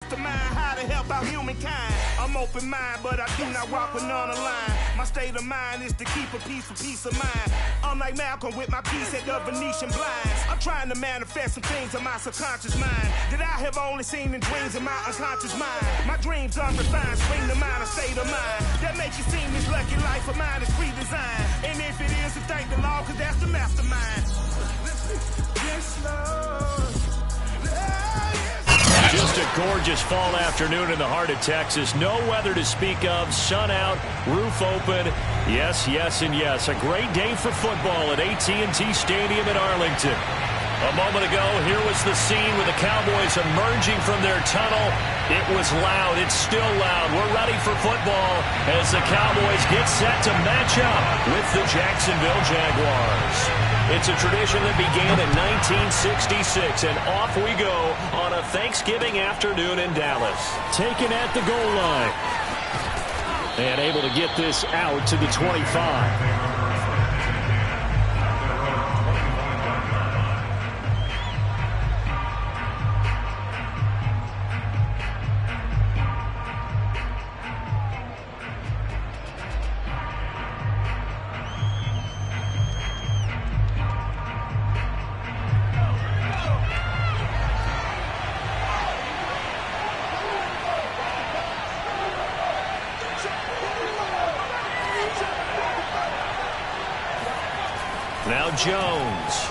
mastermind, how to help out humankind. I'm open mind, but I do not rock with none aligned. My state of mind is to keep a peace for peace of mind. I'm like Malcolm with my piece at the Venetian blinds. I'm trying to manifest some things in my subconscious mind that I have only seen in dreams in my unconscious mind. My dreams unrefined, spring to mind, a state of mind that makes you seem this lucky life of mine is pre-designed. And if it is, to thank the Lord, cause that's the mastermind. Yes, Lord. Just a gorgeous fall afternoon in the heart of Texas. No weather to speak of. Sun out, roof open. Yes, yes, and yes. A great day for football at AT&T Stadium in Arlington. A moment ago, here was the scene with the Cowboys emerging from their tunnel. It was loud. It's still loud. We're ready for football as the Cowboys get set to match up with the Jacksonville Jaguars. It's a tradition that began in 1966, and off we go on a Thanksgiving afternoon in Dallas. Taken at the goal line. And able to get this out to the 25. Now Jones.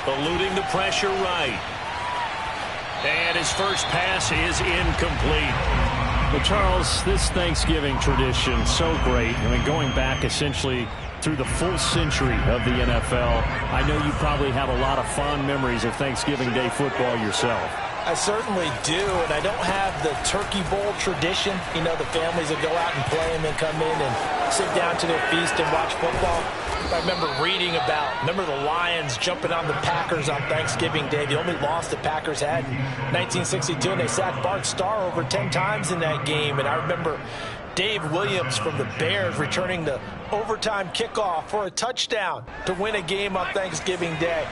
Eluding the pressure right. And his first pass is incomplete. Well, Charles, this Thanksgiving tradition, so great. I mean, going back essentially through the full century of the NFL, I know you probably have a lot of fond memories of Thanksgiving Day football yourself. I certainly do, and I don't have the Turkey Bowl tradition. You know, the families that go out and play and then come in and sit down to their feast and watch football. I remember reading remember the Lions jumping on the Packers on Thanksgiving Day. The only loss the Packers had in 1962, and they sacked Bart Starr over 10 times in that game. And I remember Dave Williams from the Bears returning the overtime kickoff for a touchdown to win a game on Thanksgiving Day.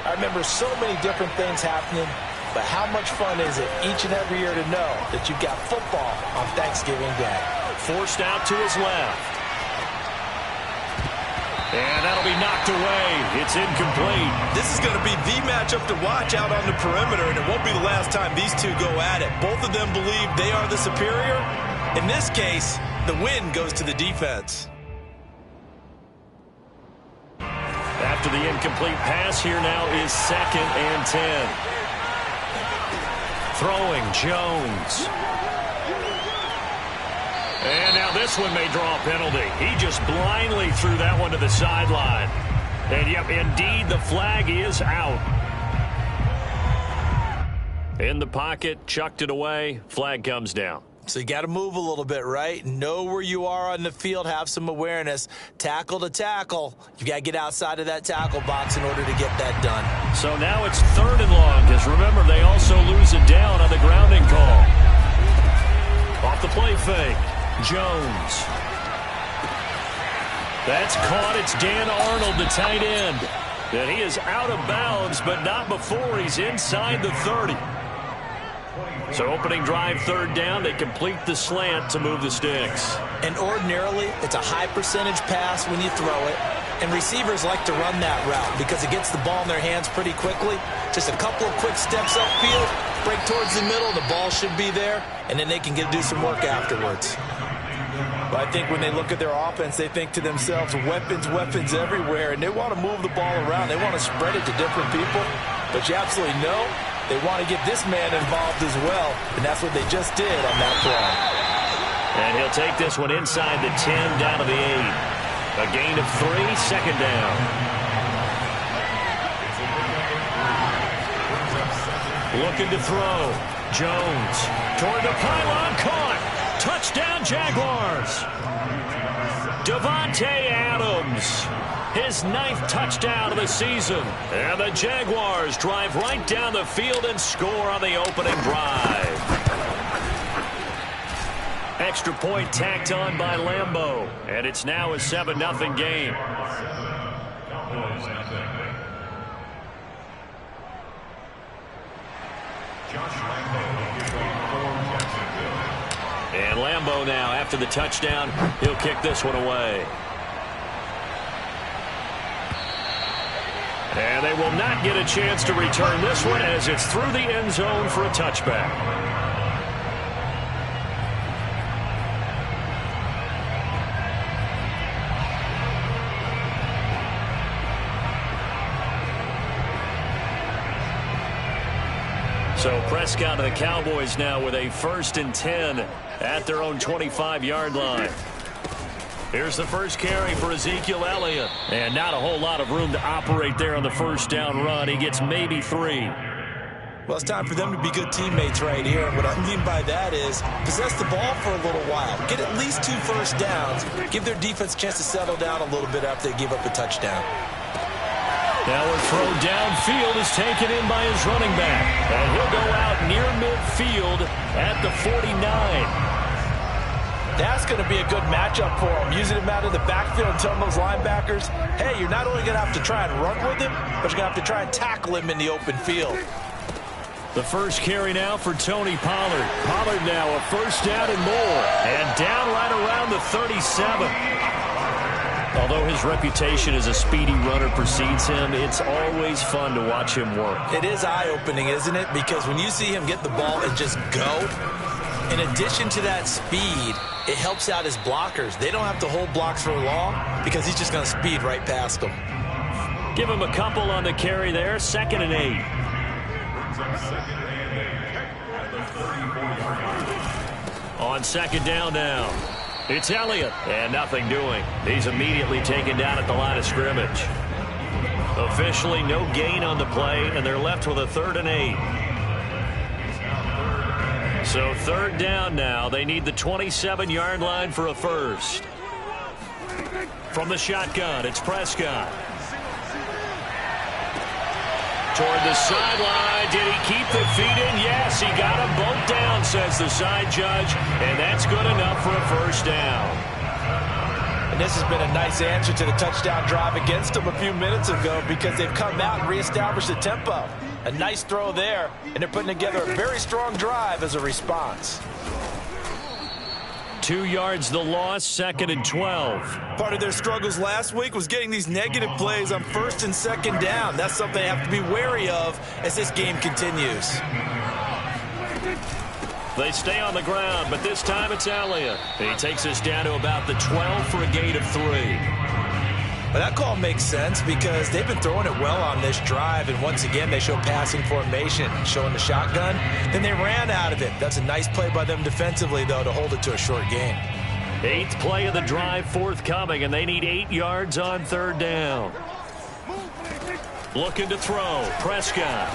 I remember so many different things happening. But how much fun is it each and every year to know that you've got football on Thanksgiving Day? Forced out to his left. And that'll be knocked away. It's incomplete. This is going to be the matchup to watch out on the perimeter, and it won't be the last time these two go at it. Both of them believe they are the superior. In this case, the win goes to the defense. After the incomplete pass, here now is 2nd and 10. Throwing Jones. And now this one may draw a penalty. He just blindly threw that one to the sideline. And yep, indeed, the flag is out. In the pocket, chucked it away, flag comes down. So you got to move a little bit, right? Know where you are on the field, have some awareness. Tackle to tackle. You got to get outside of that tackle box in order to get that done. So now it's 3rd and long, because remember, they also lose it down on the grounding call. Off the play fake, Jones. That's caught. It's Dan Arnold, the tight end. And he is out of bounds, but not before he's inside the 30. So opening drive, 3rd down, they complete the slant to move the sticks. And ordinarily, it's a high percentage pass when you throw it. And receivers like to run that route because it gets the ball in their hands pretty quickly. Just a couple of quick steps upfield, break towards the middle, the ball should be there, and then they can do some work afterwards. But I think when they look at their offense, they think to themselves, weapons, weapons everywhere, and they want to move the ball around. They want to spread it to different people. But you absolutely know they want to get this man involved as well, and that's what they just did on that play. And he'll take this one inside the 10, down to the 8. A gain of 3, 2nd down. Looking to throw. Jones toward the pylon, caught. Touchdown, Jaguars. Davante Adams, his 9th touchdown of the season. And the Jaguars drive right down the field and score on the opening drive. Extra point tacked on by Lambeau. And it's now a 7-0 game. And Lambeau now, after the touchdown, he'll kick this one away. And they will not get a chance to return this one as it's through the end zone for a touchback. So Prescott and the Cowboys now with a 1st and 10 at their own 25-yard line. Here's the first carry for Ezekiel Elliott. And not a whole lot of room to operate there on the first down run. He gets maybe 3. Well, it's time for them to be good teammates right here. And what I mean by that is possess the ball for a little while. Get at least 2 first downs. Give their defense a chance to settle down a little bit after they give up a touchdown. Now a throw downfield is taken in by his running back. And he'll go out near midfield at the 49. That's going to be a good matchup for him. Using him out of the backfield and telling those linebackers, hey, you're not only going to have to try and run with him, but you're going to have to try and tackle him in the open field. The first carry now for Tony Pollard. Pollard now a first down and more. And down right around the 37. Although his reputation as a speedy runner precedes him, it's always fun to watch him work. It is eye-opening, isn't it? Because when you see him get the ball and just go, in addition to that speed, it helps out his blockers. They don't have to hold blocks for long because he's just going to speed right past them. Give him a couple on the carry there. 2nd and 8. On 2nd down now. It's Elliott, and nothing doing. He's immediately taken down at the line of scrimmage. Officially no gain on the play, and they're left with a 3rd and 8. So 3rd down now. They need the 27-yard line for a first. From the shotgun, it's Prescott. Toward the sideline. Did he keep the feet in? Yes, he got them both down, says the side judge. And that's good enough for a first down. And this has been a nice answer to the touchdown drive against them a few minutes ago because they've come out and reestablished the tempo. A nice throw there, and they're putting together a very strong drive as a response. 2 yards the loss, 2nd and 12. Part of their struggles last week was getting these negative plays on 1st and 2nd down. That's something they have to be wary of as this game continues. They stay on the ground, but this time it's Elliott. He takes us down to about the 12 for a gain of 3. But that call makes sense because they've been throwing it well on this drive, and once again they show passing formation, showing the shotgun. Then they ran out of it. That's a nice play by them defensively, though, to hold it to a short gain. 8th play of the drive forthcoming, and they need 8 yards on 3rd down. Looking to throw. Prescott.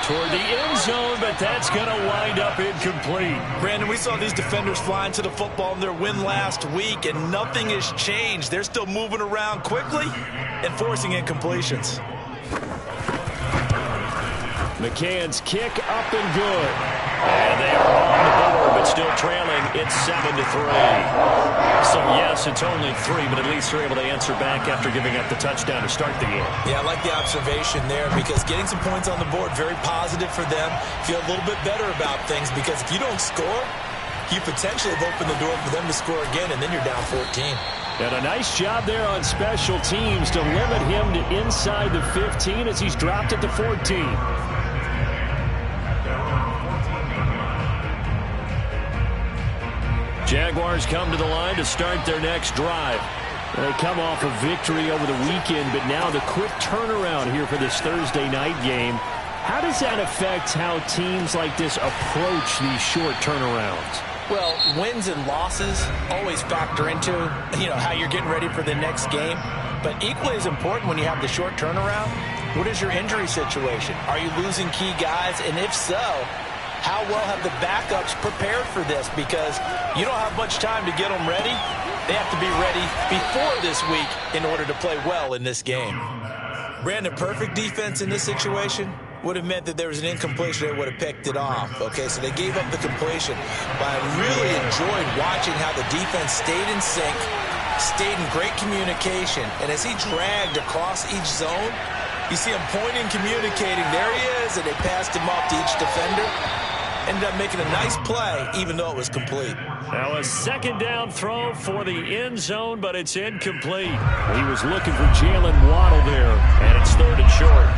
Toward the end zone, but that's going to wind up incomplete. Brandon, we saw these defenders flying to the football in their win last week, and nothing has changed. They're still moving around quickly and forcing incompletions. McCann's kick up and good. And they are on the board, but still trailing. It's 7-3. So, yes, it's only 3, but at least they're able to answer back after giving up the touchdown to start the game. Yeah, I like the observation there because getting some points on the board, very positive for them. Feel a little bit better about things because if you don't score, you potentially have opened the door for them to score again, and then you're down 14. And a nice job there on special teams to limit him to inside the 15 as he's dropped it to 14. Jaguars come to the line to start their next drive. They come off a victory over the weekend, but now the quick turnaround here for this Thursday night game. How does that affect how teams like this approach these short turnarounds? Well, wins and losses always factor into, how you're getting ready for the next game. But equally as important when you have the short turnaround, what is your injury situation? Are you losing key guys? And if so, how well have the backups prepared for this? Because you don't have much time to get them ready. They have to be ready before this week in order to play well in this game. Brandon, perfect defense in this situation would have meant that there was an incompletion. They would have picked it off. Okay, so they gave up the completion. But I really enjoyed watching how the defense stayed in sync, stayed in great communication. And as he dragged across each zone, You see him pointing, communicating. There he is, and they passed him off to each defender. Ended up making a nice play, even though it was complete. Now a second down throw for the end zone, but it's incomplete. He was looking for Jalen Waddle there, and it's third and short.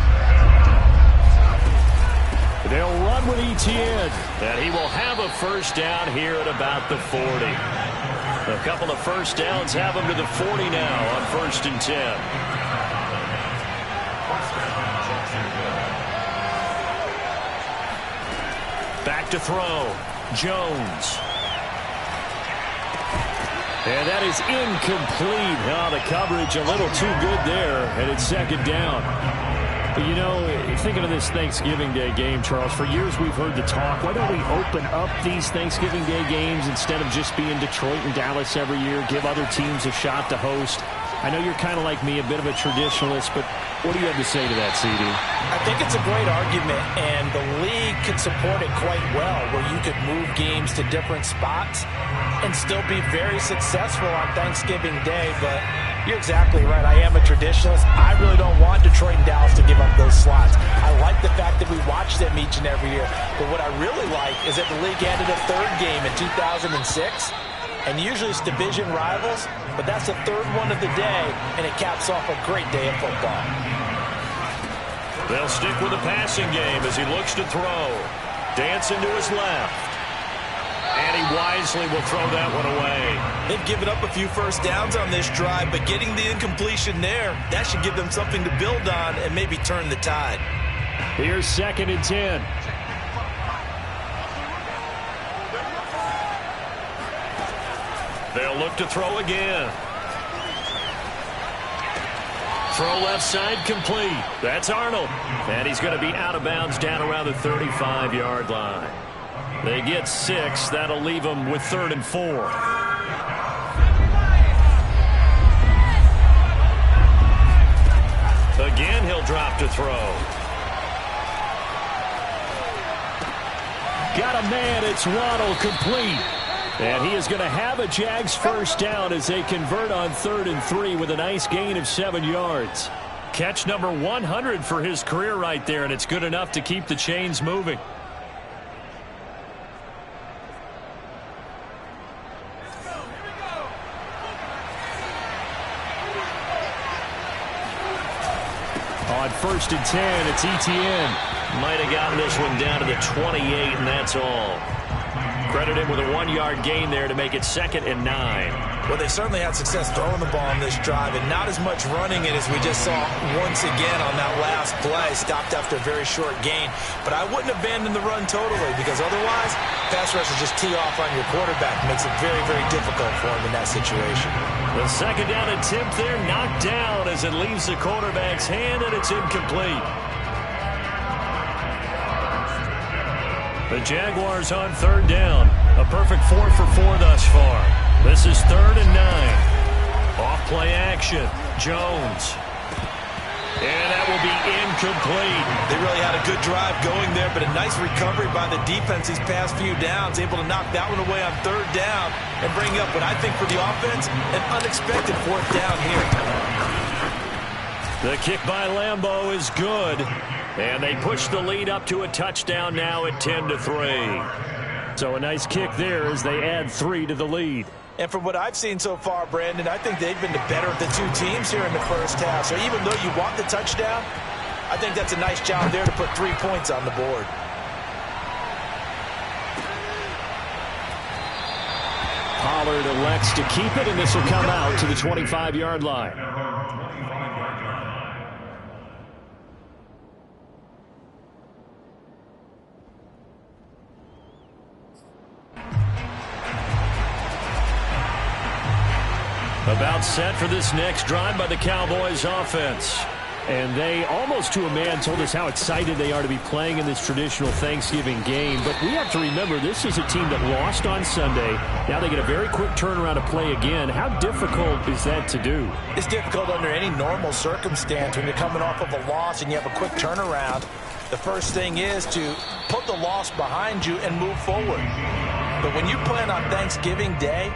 They'll run with Etienne, and he will have a first down here at about the 40. A couple of first downs have him to the 40 now on 1st and 10. Back to throw. Jones. And that is incomplete. Oh, the coverage a little too good there, and it's second down. You know, thinking of this Thanksgiving Day game, Charles, for years we've heard the talk, why don't we open up these Thanksgiving Day games instead of just being Detroit and Dallas every year, give other teams a shot to host? I know you're kind of like me, a bit of a traditionalist, but what do you have to say to that, CD? I think it's a great argument, and the league could support it quite well, where you could move games to different spots and still be very successful on Thanksgiving Day. But you're exactly right. I am a traditionalist. I really don't want Detroit and Dallas to give up those slots. I like the fact that we watch them each and every year. But what I really like is that the league added a third game in 2006. And usually it's division rivals, but that's the third one of the day, and it caps off a great day of football. They'll stick with the passing game as he looks to throw. Dancing to his left. And he wisely will throw that one away. They've given up a few first downs on this drive, but getting the incompletion there, that should give them something to build on and maybe turn the tide. Here's 2nd and 10. They'll look to throw again. Throw left side complete. That's Arnold. And he's going to be out of bounds down around the 35-yard line. They get 6. That'll leave them with 3rd and 4. Again, he'll drop to throw. Got a man. It's Waddle complete. And he is going to have a Jags first down as they convert on 3rd and 3 with a nice gain of 7 yards. Catch number 100 for his career right there, and it's good enough to keep the chains moving. On 1st and 10, it's Etienne. Might have gotten this one down to the 28, and that's all. Credit him with a 1-yard gain there to make it 2nd and 9. Well, they certainly had success throwing the ball on this drive, and not as much running it as we just saw once again on that last play. Stopped after a very short gain. But I wouldn't abandon the run totally, because otherwise, pass rushers just tee off on your quarterback. Makes it very, very difficult for him in that situation. The second down attempt there knocked down as it leaves the quarterback's hand, and it's incomplete. The Jaguars on 3rd down. A perfect 4 for 4 thus far. This is 3rd and 9. Off play action. Jones. And that will be incomplete. They really had a good drive going there, but a nice recovery by the defense these past few downs. Able to knock that one away on 3rd down and bring up what I think for the offense, an unexpected 4th down here. The kick by Lambeau is good. And they push the lead up to a touchdown now at 10-3. So a nice kick there as they add 3 to the lead. And from what I've seen so far, Brandon, I think they've been the better of the two teams here in the first half. So even though you want the touchdown, I think that's a nice job there to put 3 points on the board. Pollard elects to keep it, and this will come out to the 25-yard line. About set for this next drive by the Cowboys offense. And they, almost to a man, told us how excited they are to be playing in this traditional Thanksgiving game. But we have to remember, this is a team that lost on Sunday. Now they get a very quick turnaround to play again. How difficult is that to do? It's difficult under any normal circumstance when you're coming off of a loss and you have a quick turnaround. The first thing is to put the loss behind you and move forward. But when you play on Thanksgiving Day,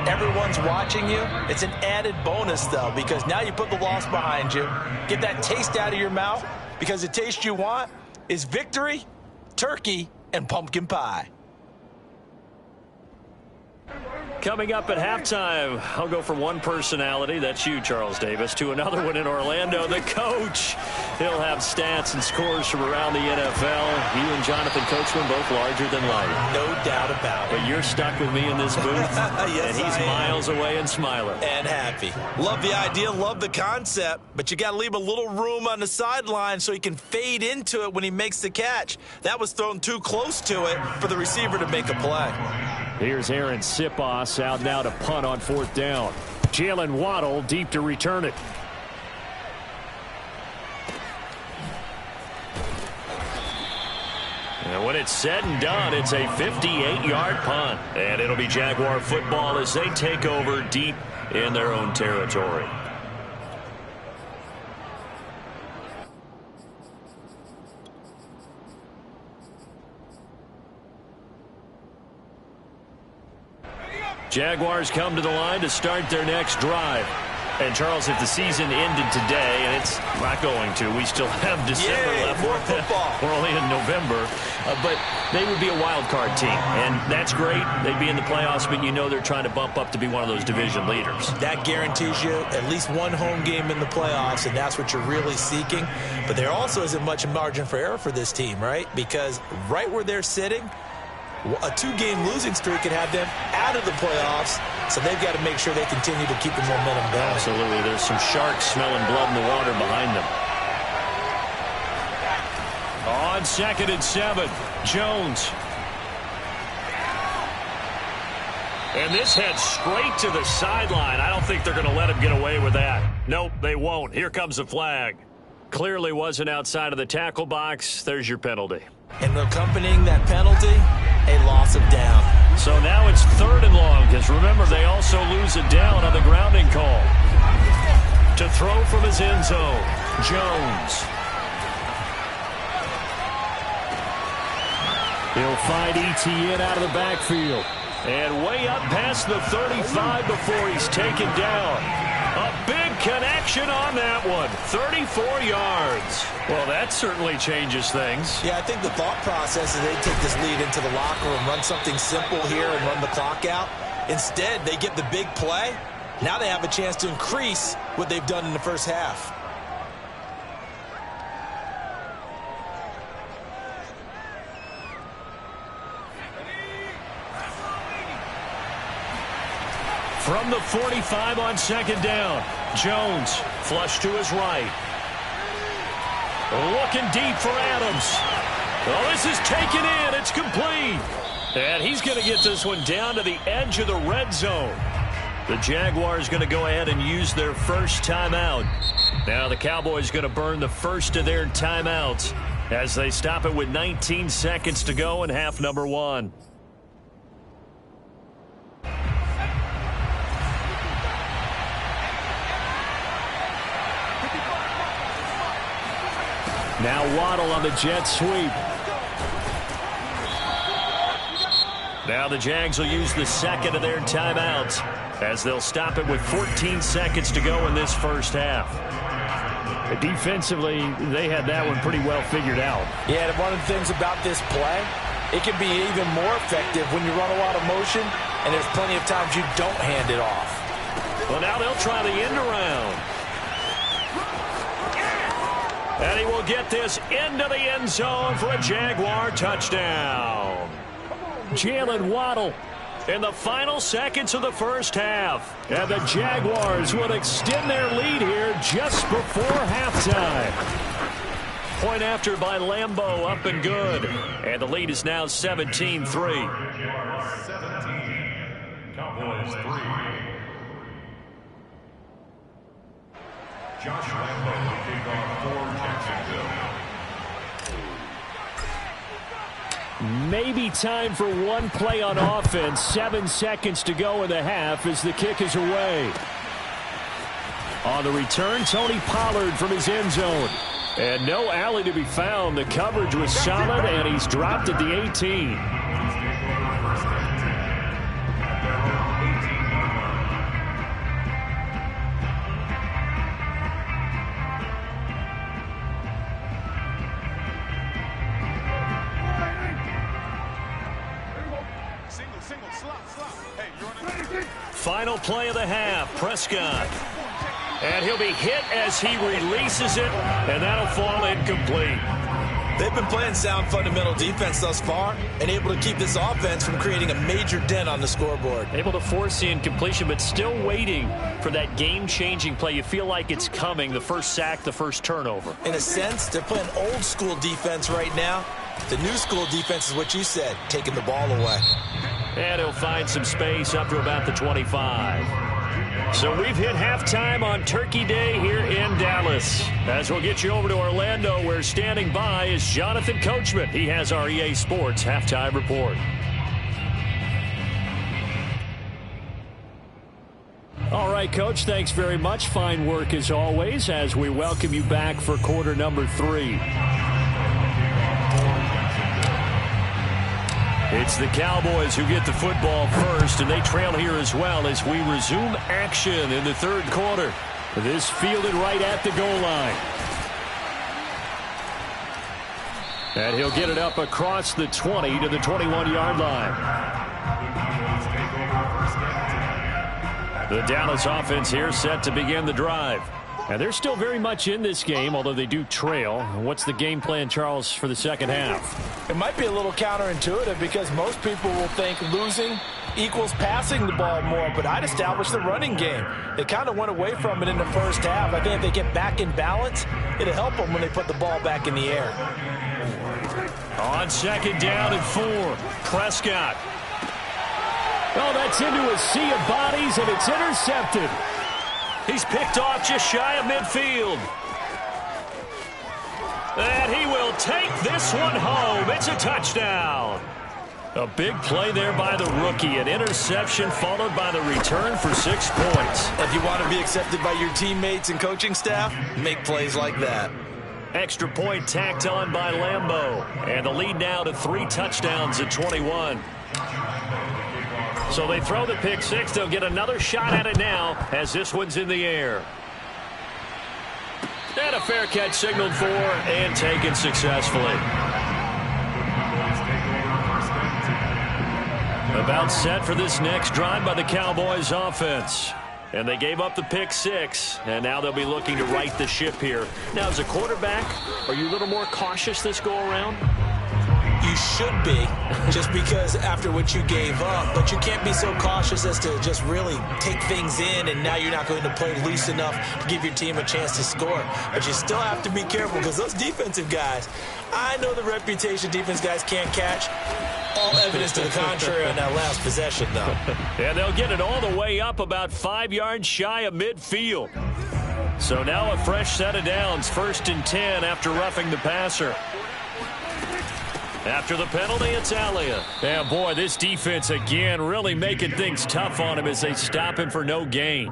Everyone's watching you. It's an added bonus, though, because now you put the loss behind you. Get that taste out of your mouth, because the taste you want is victory, turkey, and pumpkin pie. Coming up at halftime, I'll go from one personality, that's you, Charles Davis, to another one in Orlando, the coach. He'll have stats and scores from around the NFL. You and Jonathan Coachman both larger than life. No doubt about it. But you're stuck with me in this booth, yes, and he's miles away and smiling. And happy. Love the idea, love the concept, but you got to leave a little room on the sideline so he can fade into it when he makes the catch. That was thrown too close to it for the receiver to make a play. Here's Aaron Sipos out now to punt on 4th down. Jalen Waddle deep to return it. And when it's said and done, it's a 58-yard punt. And it'll be Jaguar football as they take over deep in their own territory. Jaguars come to the line to start their next drive. And, Charles, if the season ended today, and it's not going to, we still have December left. More football. We're only in November. But they would be a wild card team, and that's great. They'd be in the playoffs, but you know they're trying to bump up to be one of those division leaders. That guarantees you at least one home game in the playoffs, and that's what you're really seeking. But there also isn't much margin for error for this team, right? Because right where they're sitting, a 2-game losing streak could have them out of the playoffs, so they've got to make sure they continue to keep the momentum going. Absolutely. There's some sharks smelling blood in the water behind them. On 2nd and 7, Jones. And this heads straight to the sideline. I don't think they're going to let him get away with that. Nope, they won't. Here comes the flag. Clearly wasn't outside of the tackle box. There's your penalty. And accompanying that penalty, a loss of down. So now it's 3rd and long, because remember, they also lose a down on the grounding call. To throw from his end zone, Jones. He'll find ETN out of the backfield. And way up past the 35 before he's taken down. A big connection on that one. 34 yards. Well, that certainly changes things. Yeah, I think the thought process is they take this lead into the locker room, run something simple here and run the clock out. Instead, they get the big play. Now they have a chance to increase what they've done in the first half. From the 45 on 2nd down, Jones flush to his right. Looking deep for Adams. Oh, this is taken in. It's complete. And he's going to get this one down to the edge of the red zone. The Jaguars going to go ahead and use their first timeout. Now the Cowboys going to burn the first of their timeouts as they stop it with 19 seconds to go in half number 1. Now Waddle on the jet sweep. Now the Jags will use the second of their timeouts as they'll stop it with 14 seconds to go in this first half. Defensively, they had that one pretty well figured out. Yeah, and one of the things about this play, it can be even more effective when you run a lot of motion, and there's plenty of times you don't hand it off. Well, now they'll try the end around. And he will get this into the end zone for a Jaguar touchdown. Jalen Waddle in the final seconds of the first half. And the Jaguars will extend their lead here just before halftime. Point after by Lambeau, up and good. And the lead is now 17-3. 17, Cowboys 3. Josh Lambeau will kick off for Jacksonville. Maybe time for one play on offense. 7 seconds to go in the half as the kick is away. On the return, Tony Pollard from his end zone. And no alley to be found. The coverage was solid, and he's dropped at the 18. Final play of the half. Prescott. And he'll be hit as he releases it, and that'll fall incomplete. They've been playing sound fundamental defense thus far and able to keep this offense from creating a major dent on the scoreboard. Able to force the incompletion, but still waiting for that game-changing play. You feel like it's coming, the first sack, the first turnover. In a sense, they're playing old-school defense right now. The new school defense is what you said, taking the ball away. And he'll find some space up to about the 25. So we've hit halftime on Turkey Day here in Dallas. As we'll get you over to Orlando, where standing by is Jonathan Coachman. He has our EA Sports halftime report. All right, Coach, thanks very much. Fine work as always as we welcome you back for quarter number 3. It's the Cowboys who get the football first, and they trail here as well as we resume action in the third quarter. This fielded right at the goal line. And he'll get it up across the 20 to the 21-yard line. The Dallas offense here set to begin the drive. And they're still very much in this game, although they do trail. What's the game plan, Charles, for the second half? It might be a little counterintuitive because most people will think losing equals passing the ball more, but I'd establish the running game. They kind of went away from it in the first half. I think if they get back in balance, it'll help them when they put the ball back in the air. On second down and 4, Prescott. Oh, that's into a sea of bodies, and it's intercepted. He's picked off just shy of midfield. And he will take this one home. It's a touchdown. A big play there by the rookie. An interception followed by the return for 6 points. If you want to be accepted by your teammates and coaching staff, make plays like that. Extra point tacked on by Lambeau. And the lead now to 3 touchdowns at 21. So they throw the pick 6. They'll get another shot at it now as this one's in the air. And a fair catch signaled for and taken successfully. About set for this next drive by the Cowboys offense. And they gave up the pick 6, and now they'll be looking to right the ship here. Now, as a quarterback, are you a little more cautious this go-around? You should be, just because after what you gave up, but you can't be so cautious as to just really take things in, and now you're not going to play loose enough to give your team a chance to score. But you still have to be careful because those defensive guys, I know the reputation defense guys can't catch. All evidence to the contrary on that last possession, though. And they'll get it all the way up about 5 yards shy of midfield. So now a fresh set of downs, 1st and 10 after roughing the passer. After the penalty, it's Alia. Yeah, boy, this defense again really making things tough on him as they stop him for no gain.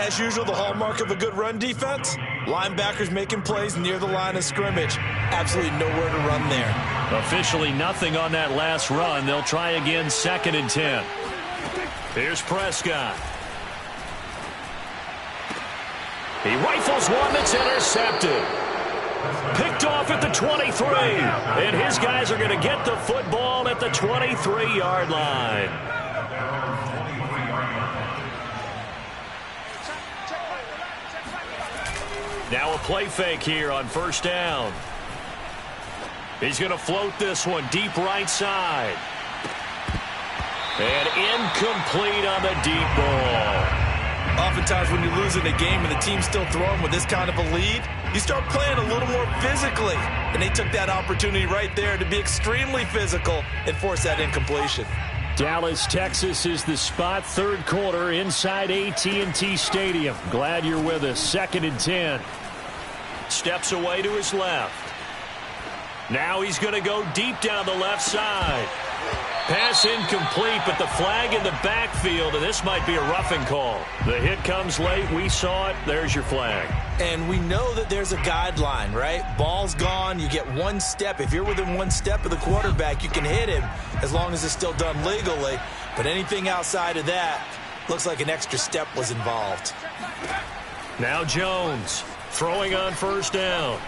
As usual, the hallmark of a good run defense, linebackers making plays near the line of scrimmage. Absolutely nowhere to run there. Officially nothing on that last run. They'll try again, 2nd and 10. Here's Prescott. He rifles one that's intercepted. Picked off at the 23. And his guys are going to get the football at the 23-yard line. Now a play fake here on 1st down. He's going to float this one deep right side. And incomplete on the deep ball. Oftentimes when you're losing a game and the team's still throwing with this kind of a lead, you start playing a little more physically. And they took that opportunity right there to be extremely physical and force that incompletion. Dallas, Texas is the spot. 3rd quarter inside AT&T Stadium. Glad you're with us. 2nd and 10. Steps away to his left. Now he's going to go deep down the left side. Pass incomplete, but the flag in the backfield, and this might be a roughing call. The hit comes late. We saw it. There's your flag. And we know that there's a guideline, right? Ball's gone. You get 1 step. If you're within 1 step of the quarterback, you can hit him as long as it's still done legally. But anything outside of that, looks like an extra step was involved. Now Jones throwing on 1st down.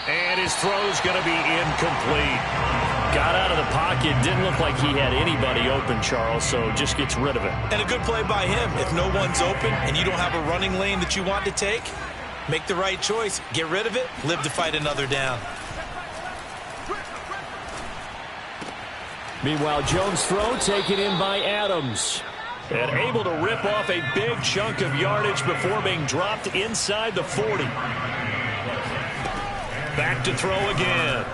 And his throw's going to be incomplete. Got out of the pocket. Didn't look like he had anybody open, Charles, so just gets rid of it. And a good play by him. If no one's open and you don't have a running lane that you want to take, make the right choice. Get rid of it. Live to fight another down. Meanwhile, Jones' throw taken in by Adams. And able to rip off a big chunk of yardage before being dropped inside the 40. Back to throw again.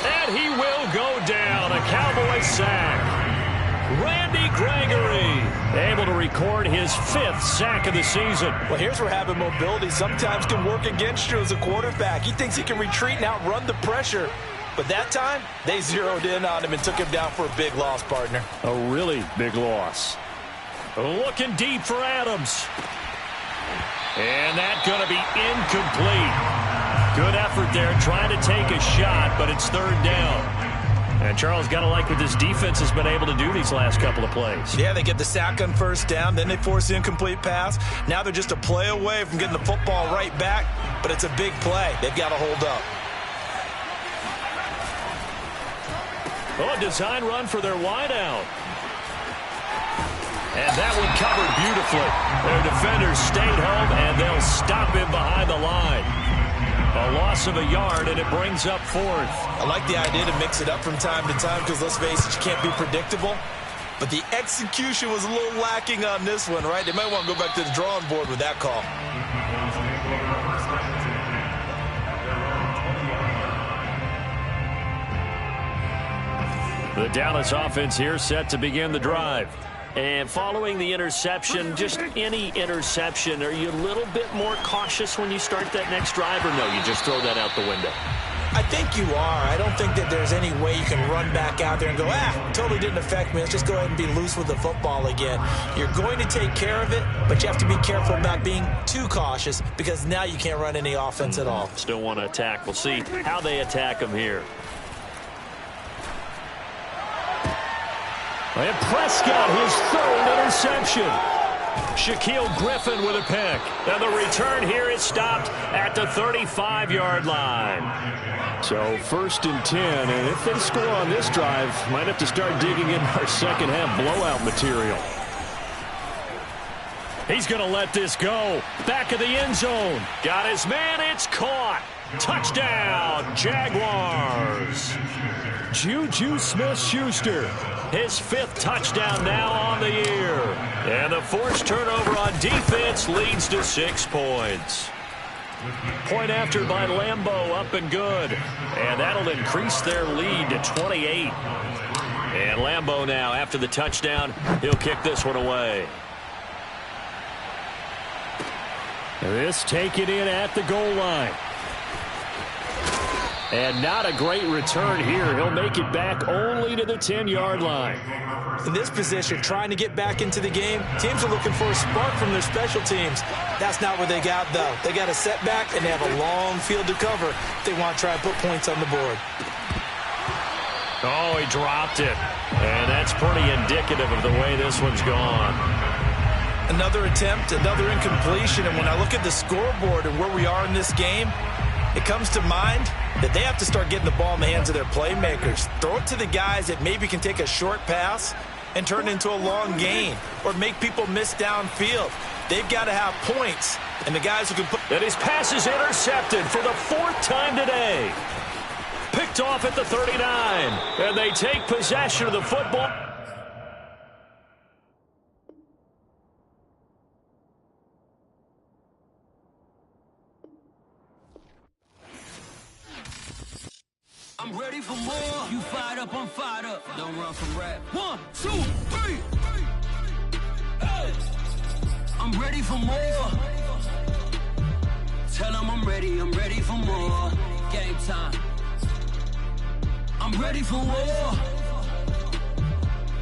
And he will go down. A Cowboy sack. Randy Gregory able to record his 5th sack of the season. Well, here's where having mobility sometimes can work against you as a quarterback. He thinks he can retreat and outrun the pressure. But that time, they zeroed in on him and took him down for a big loss, partner. A really big loss. Looking deep for Adams. And that's going to be incomplete. Good effort there, trying to take a shot, but it's 3rd down. And Charles, got to like what this defense has been able to do these last couple of plays. Yeah, they get the sack on 1st down, then they force the incomplete pass. Now they're just a play away from getting the football right back, but it's a big play. They've got to hold up. Oh, a design run for their wideout. And that one covered beautifully. Their defenders stayed home, and they'll stop him behind the line. A loss of a yard, and it brings up 4th. I like the idea to mix it up from time to time because, let's face it, you can't be predictable. But the execution was a little lacking on this one, right? They might want to go back to the drawing board with that call. The Dallas offense here set to begin the drive. And following the interception, just any interception, are you a little bit more cautious when you start that next drive, or no, you just throw that out the window? I think you are. I don't think that there's any way you can run back out there and go, totally didn't affect me. Let's just go ahead and be loose with the football again. You're going to take care of it, but you have to be careful about being too cautious because now you can't run any offense at all. Still want to attack. We'll see how they attack them here. And Prescott, his 3rd interception. Shaquille Griffin with a pick. And the return here is stopped at the 35-yard line. So 1st and 10. And if they score on this drive, might have to start digging in our second half blowout material. He's going to let this go. Back of the end zone. Got his man. It's caught. Touchdown, Jaguars. Juju Smith-Schuster. His 5th touchdown now on the year. And the forced turnover on defense leads to 6 points. Point after by Lambeau, up and good. And that'll increase their lead to 28. And Lambeau now, after the touchdown, he'll kick this one away. This taken in at the goal line. And not a great return here. He'll make it back only to the 10-yard line. In this position, trying to get back into the game, teams are looking for a spark from their special teams. That's not what they got, though. They got a setback, and they have a long field to cover if they want to try and put points on the board. Oh, he dropped it. And that's pretty indicative of the way this one's gone. Another attempt, another incompletion, and when I look at the scoreboard and where we are in this game, it comes to mind that they have to start getting the ball in the hands of their playmakers. Throw it to the guys that maybe can take a short pass and turn it into a long gain or make people miss downfield. They've got to have points, and the guys who can put... And his pass is intercepted for the 4th time today. Picked off at the 39, and they take possession of the football. I'm ready for more. You fired up, I'm fired up. Don't run from rap. 1, 2, 3. Hey. I'm ready for more. Tell them I'm ready for more. Game time. I'm ready for war.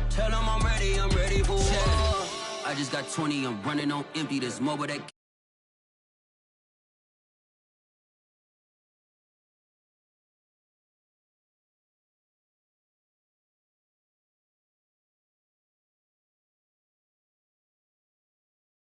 Tell them I'm ready for war. I just got 20, I'm running on empty. There's more where that